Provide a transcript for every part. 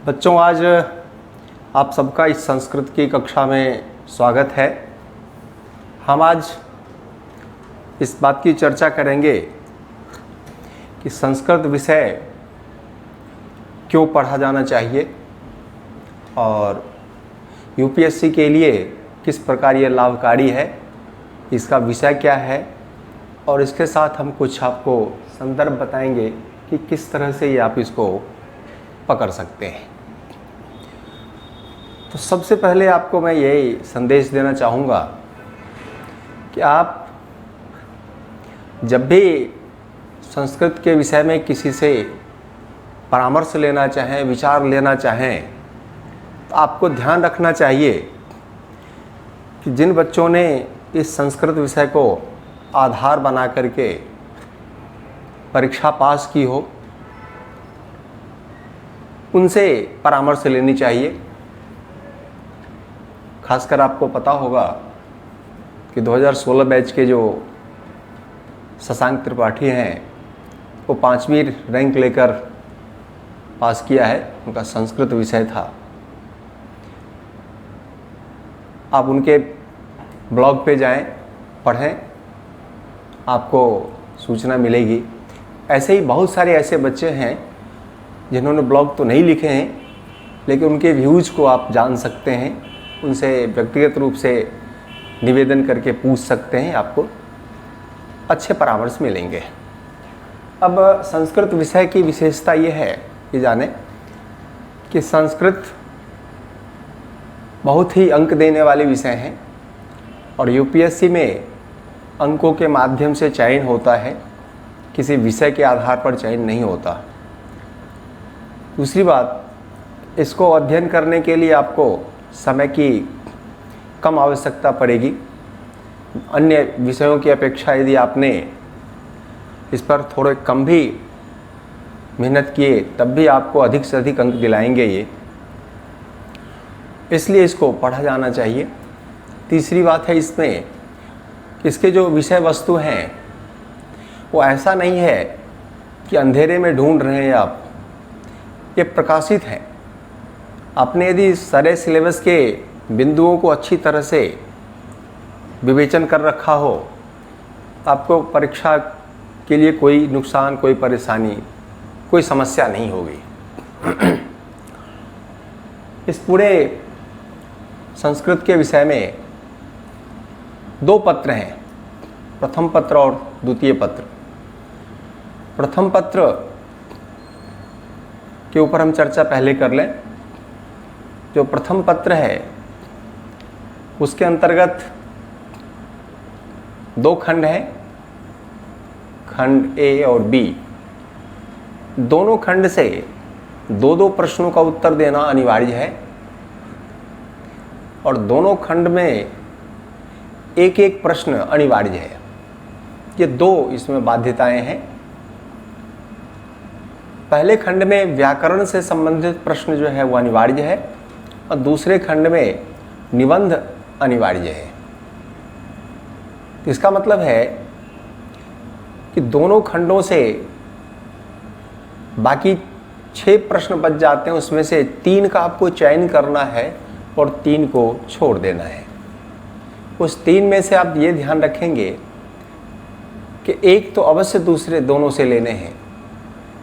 बच्चों, आज आप सबका इस संस्कृत की कक्षा में स्वागत है। हम आज इस बात की चर्चा करेंगे कि संस्कृत विषय क्यों पढ़ा जाना चाहिए और यूपीएससी के लिए किस प्रकार ये लाभकारी है, इसका विषय क्या है, और इसके साथ हम कुछ आपको संदर्भ बताएंगे कि किस तरह से ये आप इसको पकड़ सकते हैं। तो सबसे पहले आपको मैं यही संदेश देना चाहूँगा कि आप जब भी संस्कृत के विषय में किसी से परामर्श लेना चाहें, विचार लेना चाहें, तो आपको ध्यान रखना चाहिए कि जिन बच्चों ने इस संस्कृत विषय को आधार बना करके परीक्षा पास की हो, उनसे परामर्श लेनी चाहिए। खासकर आपको पता होगा कि 2016 बैच के जो शशांक त्रिपाठी हैं वो 5वीं रैंक लेकर पास किया है, उनका संस्कृत विषय था। आप उनके ब्लॉग पे जाएं, पढ़ें, आपको सूचना मिलेगी। ऐसे ही बहुत सारे ऐसे बच्चे हैं जिन्होंने ब्लॉग तो नहीं लिखे हैं, लेकिन उनके व्यूज़ को आप जान सकते हैं, उनसे व्यक्तिगत रूप से निवेदन करके पूछ सकते हैं, आपको अच्छे परामर्श मिलेंगे। अब संस्कृत विषय की विशेषता ये है कि जाने कि संस्कृत बहुत ही अंक देने वाले विषय हैं और यूपीएससी में अंकों के माध्यम से चयन होता है, किसी विषय के आधार पर चयन नहीं होता। दूसरी बात, इसको अध्ययन करने के लिए आपको समय की कम आवश्यकता पड़ेगी। अन्य विषयों की अपेक्षा यदि आपने इस पर थोड़े कम भी मेहनत किए तब भी आपको अधिक से अधिक अंक दिलाएंगे ये, इसलिए इसको पढ़ा जाना चाहिए। तीसरी बात है इसमें, इसके जो विषय वस्तु हैं वो ऐसा नहीं है कि अंधेरे में ढूंढ रहे हैं आप, ये प्रकाशित हैं। आपने यदि सारे सिलेबस के बिंदुओं को अच्छी तरह से विवेचन कर रखा हो तो आपको परीक्षा के लिए कोई नुकसान, कोई परेशानी, कोई समस्या नहीं होगी। इस पूरे संस्कृत के विषय में 2 पत्र हैं, प्रथम पत्र और द्वितीय पत्र। प्रथम पत्र के ऊपर हम चर्चा पहले कर लें। जो प्रथम पत्र है उसके अंतर्गत 2 खंड हैं, खंड ए और बी। दोनों खंड से 2-2 प्रश्नों का उत्तर देना अनिवार्य है और दोनों खंड में 1-1 प्रश्न अनिवार्य है। ये 2 इसमें बाध्यताएं हैं। पहले खंड में व्याकरण से संबंधित प्रश्न जो है वो अनिवार्य है और दूसरे खंड में निबंध अनिवार्य है। इसका मतलब है कि दोनों खंडों से बाकी 6 प्रश्न बच जाते हैं, उसमें से 3 का आपको चयन करना है और 3 को छोड़ देना है। उस 3 में से आप ये ध्यान रखेंगे कि एक तो अवश्य दूसरे दोनों से लेने हैं,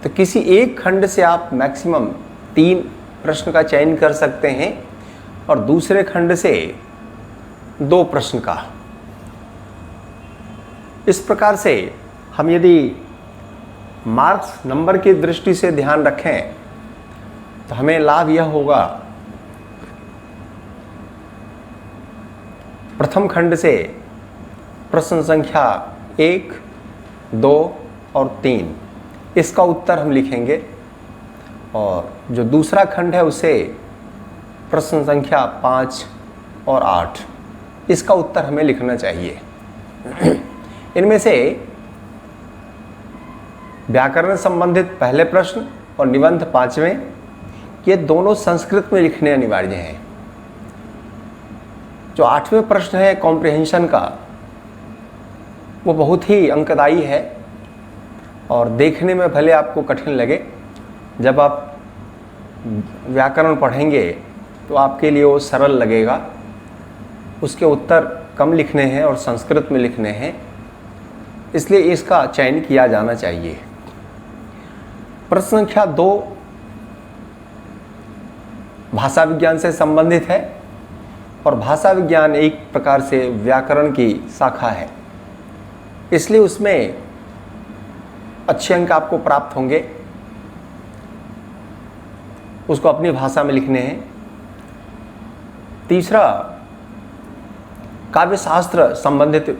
तो किसी एक खंड से आप मैक्सिमम 3 प्रश्न का चयन कर सकते हैं और दूसरे खंड से 2 प्रश्न का। इस प्रकार से हम यदि मार्क्स नंबर की दृष्टि से ध्यान रखें तो हमें लाभ यह होगा, प्रथम खंड से प्रश्न संख्या 1, 2 और 3 इसका उत्तर हम लिखेंगे और जो दूसरा खंड है उसे प्रश्न संख्या 5 और 8 इसका उत्तर हमें लिखना चाहिए। इनमें से व्याकरण संबंधित पहले प्रश्न और निबंध 5वें, ये दोनों संस्कृत में लिखने अनिवार्य हैं। जो 8वें प्रश्न है कॉम्प्रिहेंशन का, वो बहुत ही अंकदायी है और देखने में भले आपको कठिन लगे, जब आप व्याकरण पढ़ेंगे तो आपके लिए वो सरल लगेगा। उसके उत्तर कम लिखने हैं और संस्कृत में लिखने हैं, इसलिए इसका चयन किया जाना चाहिए। प्रश्न संख्या 2 भाषा विज्ञान से संबंधित है और भाषा विज्ञान एक प्रकार से व्याकरण की शाखा है, इसलिए उसमें अच्छे अंक आपको प्राप्त होंगे। उसको अपनी भाषा में लिखने हैं। तीसरा काव्यशास्त्र संबंधित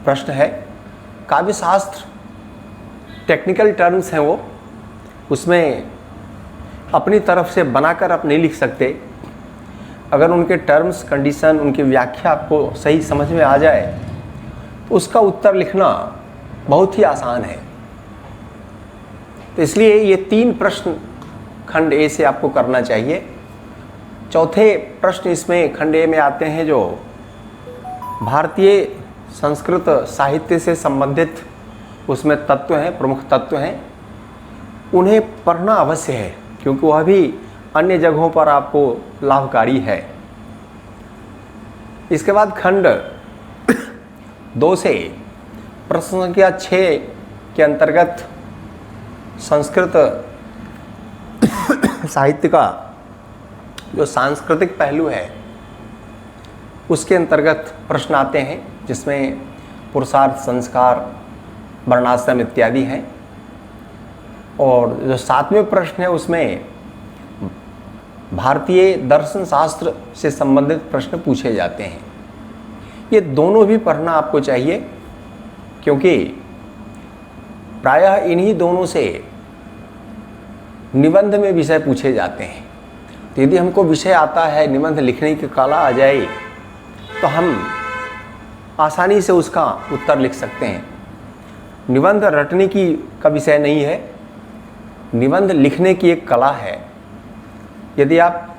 प्रश्न है। काव्यशास्त्र टेक्निकल टर्म्स हैं, वो उसमें अपनी तरफ से बनाकर आप नहीं लिख सकते। अगर उनके टर्म्स कंडीशन उनकी व्याख्या आपको सही समझ में आ जाए तो उसका उत्तर लिखना बहुत ही आसान है। तो इसलिए ये 3 प्रश्न खंड ए से आपको करना चाहिए। चौथे प्रश्न इसमें खंड ए में आते हैं जो भारतीय संस्कृत साहित्य से संबंधित उसमें तत्व हैं, प्रमुख तत्व हैं, उन्हें पढ़ना अवश्य है क्योंकि वह भी अन्य जगहों पर आपको लाभकारी है। इसके बाद खंड 2 से प्रश्न संख्या 6 के अंतर्गत संस्कृत साहित्य का जो सांस्कृतिक पहलू है उसके अंतर्गत प्रश्न आते हैं, जिसमें पुरुषार्थ, संस्कार, वर्णाश्रम इत्यादि हैं। और जो 7वें प्रश्न है उसमें भारतीय दर्शन शास्त्र से संबंधित प्रश्न पूछे जाते हैं। ये दोनों भी पढ़ना आपको चाहिए क्योंकि प्रायः इन्हीं दोनों से निबंध में विषय पूछे जाते हैं। तो यदि हमको विषय आता है, निबंध लिखने की कला आ जाए तो हम आसानी से उसका उत्तर लिख सकते हैं। निबंध रटने की का विषय नहीं है, निबंध लिखने की एक कला है। यदि आप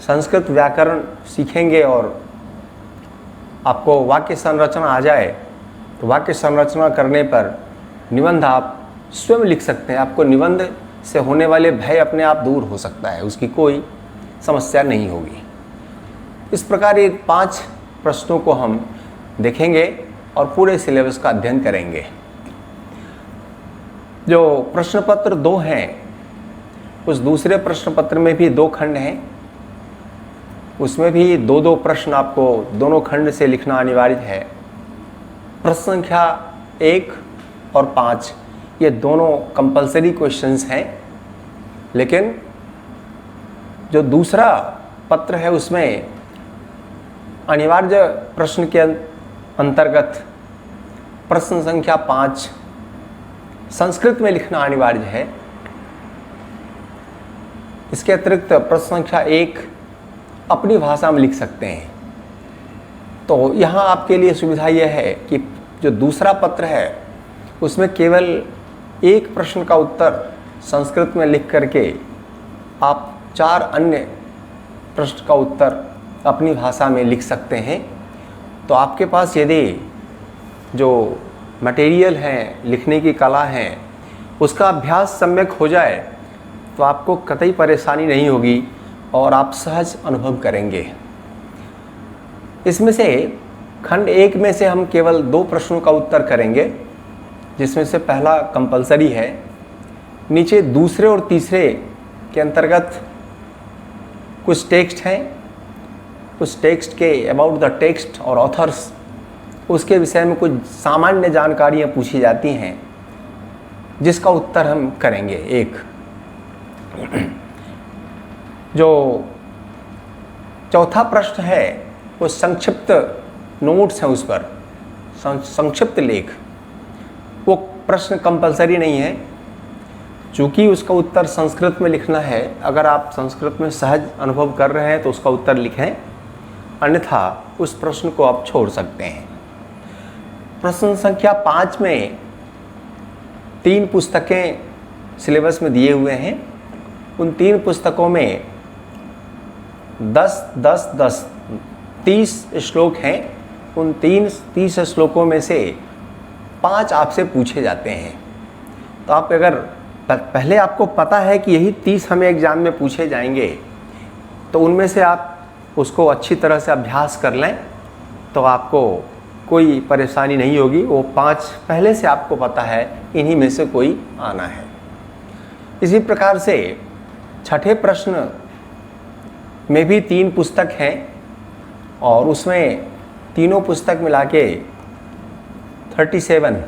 संस्कृत व्याकरण सीखेंगे और आपको वाक्य संरचना आ जाए तो वाक्य संरचना करने पर निबंध आप स्वयं लिख सकते हैं। आपको निबंध से होने वाले भय अपने आप दूर हो सकता है, उसकी कोई समस्या नहीं होगी। इस प्रकार ये 5 प्रश्नों को हम देखेंगे और पूरे सिलेबस का अध्ययन करेंगे। जो प्रश्न पत्र 2 हैं उस दूसरे प्रश्न पत्र में भी 2 खंड हैं, उसमें भी 2-2 प्रश्न आपको दोनों खंड से लिखना अनिवार्य है। प्रश्न संख्या 1 और 5 ये दोनों कंपलसरी क्वेश्चंस हैं, लेकिन जो दूसरा पत्र है उसमें अनिवार्य प्रश्न के अंतर्गत प्रश्न संख्या 5 संस्कृत में लिखना अनिवार्य है। इसके अतिरिक्त प्रश्न संख्या 1 अपनी भाषा में लिख सकते हैं। तो यहाँ आपके लिए सुविधा यह है कि जो दूसरा पत्र है उसमें केवल एक प्रश्न का उत्तर संस्कृत में लिख करके आप 4 अन्य प्रश्न का उत्तर अपनी भाषा में लिख सकते हैं। तो आपके पास यदि जो मटेरियल है, लिखने की कला है, उसका अभ्यास सम्यक हो जाए तो आपको कतई परेशानी नहीं होगी और आप सहज अनुभव करेंगे। इसमें से खंड 1 में से हम केवल 2 प्रश्नों का उत्तर करेंगे, जिसमें से पहला कंपलसरी है। नीचे दूसरे और तीसरे के अंतर्गत कुछ टेक्स्ट हैं, उस टेक्स्ट के अबाउट द टेक्स्ट और ऑथर्स उसके विषय में कुछ सामान्य जानकारियाँ पूछी जाती हैं, जिसका उत्तर हम करेंगे। एक जो चौथा प्रश्न है वो संक्षिप्त नोट्स हैं, उस पर संक्षिप्त लेख। वो प्रश्न कंपलसरी नहीं है, चूँकि उसका उत्तर संस्कृत में लिखना है। अगर आप संस्कृत में सहज अनुभव कर रहे हैं तो उसका उत्तर लिखें, अन्यथा उस प्रश्न को आप छोड़ सकते हैं। प्रश्न संख्या 5 में 3 पुस्तकें सिलेबस में दिए हुए हैं। उन 3 पुस्तकों में 10-10-10 30 श्लोक हैं। उन 30 श्लोकों में से 5 आपसे पूछे जाते हैं। तो आप अगर पहले आपको पता है कि यही 30 हमें एग्ज़ाम में पूछे जाएंगे, तो उनमें से आप उसको अच्छी तरह से अभ्यास कर लें तो आपको कोई परेशानी नहीं होगी। वो 5 पहले से आपको पता है, इन्हीं में से कोई आना है। इसी प्रकार से छठे प्रश्न में भी 3 पुस्तक हैं और उसमें तीनों पुस्तक मिला के 37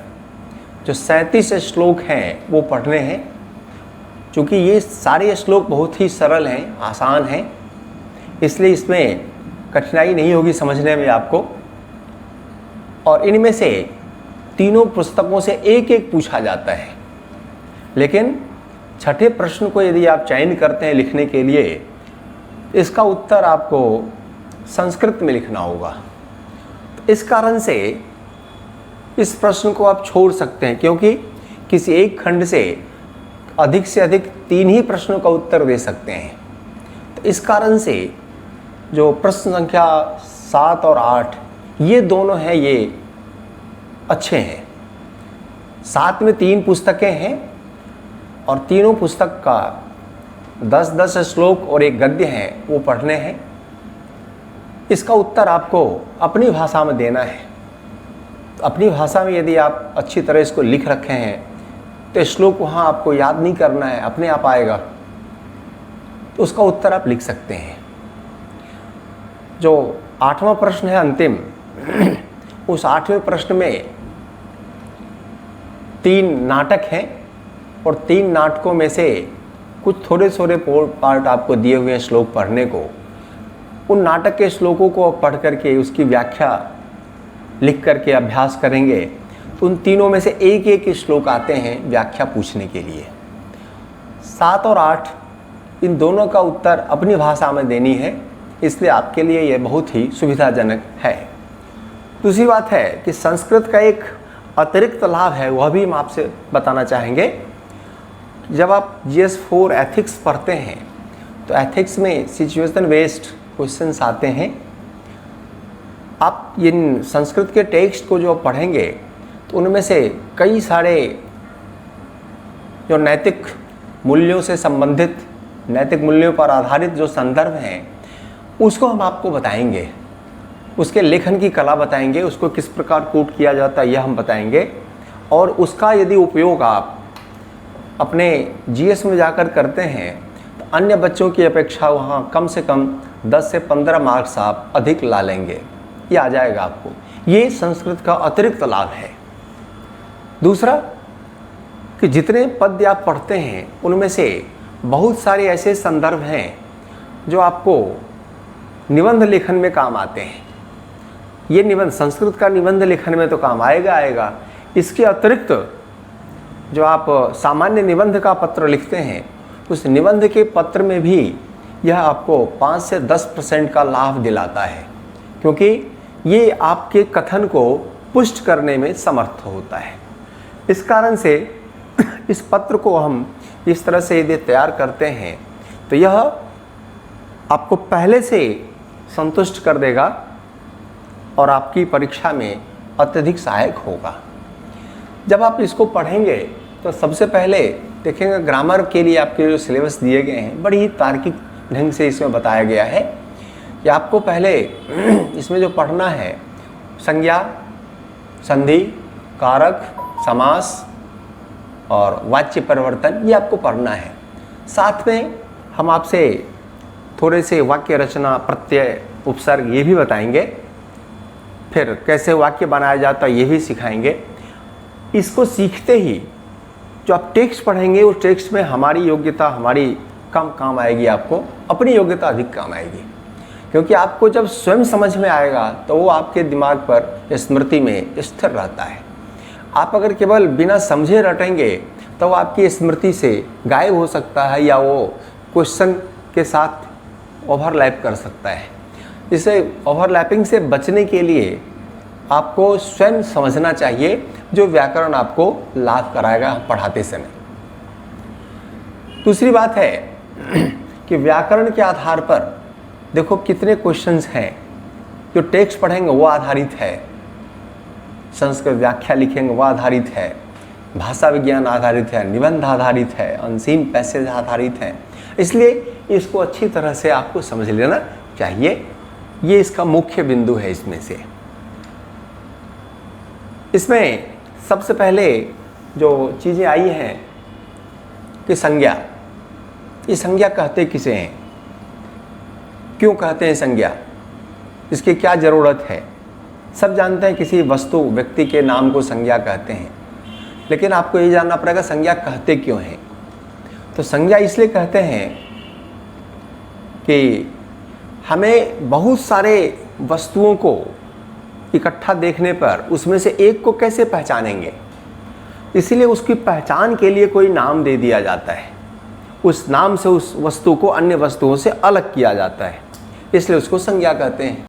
जो 37 श्लोक हैं वो पढ़ने हैं। क्योंकि ये सारे श्लोक बहुत ही सरल हैं, आसान हैं, इसलिए इसमें कठिनाई नहीं होगी समझने में आपको। और इनमें से तीनों पुस्तकों से एक एक पूछा जाता है, लेकिन छठे प्रश्न को यदि आप चयन करते हैं लिखने के लिए, इसका उत्तर आपको संस्कृत में लिखना होगा। तो इस कारण से इस प्रश्न को आप छोड़ सकते हैं, क्योंकि किसी एक खंड से अधिक 3 ही प्रश्नों का उत्तर दे सकते हैं। तो इस कारण से जो प्रश्न संख्या 7 और 8 ये दोनों हैं, ये अच्छे हैं। 7 में 3 पुस्तकें हैं और तीनों पुस्तक का 10-10 श्लोक और एक गद्य है, वो पढ़ने हैं। इसका उत्तर आपको अपनी भाषा में देना है। तो अपनी भाषा में यदि आप अच्छी तरह इसको लिख रखे हैं तो श्लोक वहाँ आपको याद नहीं करना है, अपने आप आएगा, तो उसका उत्तर आप लिख सकते हैं। जो 8वां प्रश्न है अंतिम, उस 8वें प्रश्न में 3 नाटक हैं और 3 नाटकों में से कुछ थोड़े पार्ट आपको दिए हुए हैं श्लोक पढ़ने को। उन नाटक के श्लोकों को पढ़ करके उसकी व्याख्या लिख करके अभ्यास करेंगे तो उन तीनों में से एक एक श्लोक आते हैं व्याख्या पूछने के लिए। 7 और 8 इन दोनों का उत्तर अपनी भाषा में देनी है, इसलिए आपके लिए ये बहुत ही सुविधाजनक है। दूसरी बात है कि संस्कृत का एक अतिरिक्त लाभ है, वह भी हम आपसे बताना चाहेंगे। जब आप GS4 एथिक्स पढ़ते हैं तो एथिक्स में सिचुएशन बेस्ड क्वेश्चंस आते हैं। आप इन संस्कृत के टेक्स्ट को जो पढ़ेंगे तो उनमें से कई सारे जो नैतिक मूल्यों से संबंधित, नैतिक मूल्यों पर आधारित जो संदर्भ हैं उसको हम आपको बताएंगे, उसके लेखन की कला बताएंगे, उसको किस प्रकार कोट किया जाता है यह हम बताएंगे। और उसका यदि उपयोग आप अपने GS में जाकर करते हैं तो अन्य बच्चों की अपेक्षा वहाँ कम से कम 10 से 15 मार्क्स आप अधिक ला लेंगे, ये आ जाएगा आपको। ये संस्कृत का अतिरिक्त लाभ है। दूसरा कि जितने पद्य आप पढ़ते हैं उनमें से बहुत सारे ऐसे संदर्भ हैं जो आपको निबंध लेखन में काम आते हैं। ये निबंध, संस्कृत का निबंध लेखन में तो काम आएगा। इसके अतिरिक्त जो आप सामान्य निबंध का पत्र लिखते हैं, उस निबंध के पत्र में भी यह आपको 5 से 10% का लाभ दिलाता है, क्योंकि ये आपके कथन को पुष्ट करने में समर्थ होता है। इस कारण से इस पत्र को हम इस तरह से यदि तैयार करते हैं तो यह आपको पहले से संतुष्ट कर देगा और आपकी परीक्षा में अत्यधिक सहायक होगा। जब आप इसको पढ़ेंगे तो सबसे पहले देखेंगे ग्रामर के लिए आपके जो सिलेबस दिए गए हैं बड़ी ही तार्किक ढंग से इसमें बताया गया है कि आपको पहले इसमें जो पढ़ना है संज्ञा, संधि, कारक, समास और वाच्य परिवर्तन, ये आपको पढ़ना है। साथ में हम आपसे थोड़े से वाक्य रचना, प्रत्यय, उपसर्ग ये भी बताएंगे। फिर कैसे वाक्य बनाया जाता है ये भी सिखाएंगे। इसको सीखते ही जो आप टेक्स्ट पढ़ेंगे उस टेक्स्ट में हमारी योग्यता हमारी कम काम आएगी, आपको अपनी योग्यता अधिक काम आएगी, क्योंकि आपको जब स्वयं समझ में आएगा तो वो आपके दिमाग पर स्मृति में स्थिर रहता है। आप अगर केवल बिना समझे रटेंगे तो वो आपकी स्मृति से गायब हो सकता है या वो क्वेश्चन के साथ ओवरलैप कर सकता है। इसे ओवरलैपिंग से बचने के लिए आपको स्वयं समझना चाहिए, जो व्याकरण आपको लाभ कराएगा पढ़ाते समय। दूसरी बात है कि व्याकरण के आधार पर देखो कितने क्वेश्चंस हैं। जो टेक्स्ट पढ़ेंगे वो आधारित है, संस्कृत व्याख्या लिखेंगे वो आधारित है, भाषा विज्ञान आधारित है, निबंध आधारित है, अनसीन पैसेज आधारित है। इसलिए इसको अच्छी तरह से आपको समझ लेना चाहिए। ये इसका मुख्य बिंदु है। इसमें सबसे पहले जो चीज़ें आई हैं कि संज्ञा, ये संज्ञा कहते किसे हैं, क्यों कहते हैं संज्ञा, इसकी क्या ज़रूरत है। सब जानते हैं किसी वस्तु व्यक्ति के नाम को संज्ञा कहते हैं, लेकिन आपको ये जानना पड़ेगा संज्ञा कहते क्यों हैं। तो संज्ञा इसलिए कहते हैं कि हमें बहुत सारे वस्तुओं को इकट्ठा देखने पर उसमें से एक को कैसे पहचानेंगे, इसीलिए उसकी पहचान के लिए कोई नाम दे दिया जाता है। उस नाम से उस वस्तु को अन्य वस्तुओं से अलग किया जाता है, इसलिए उसको संज्ञा कहते हैं।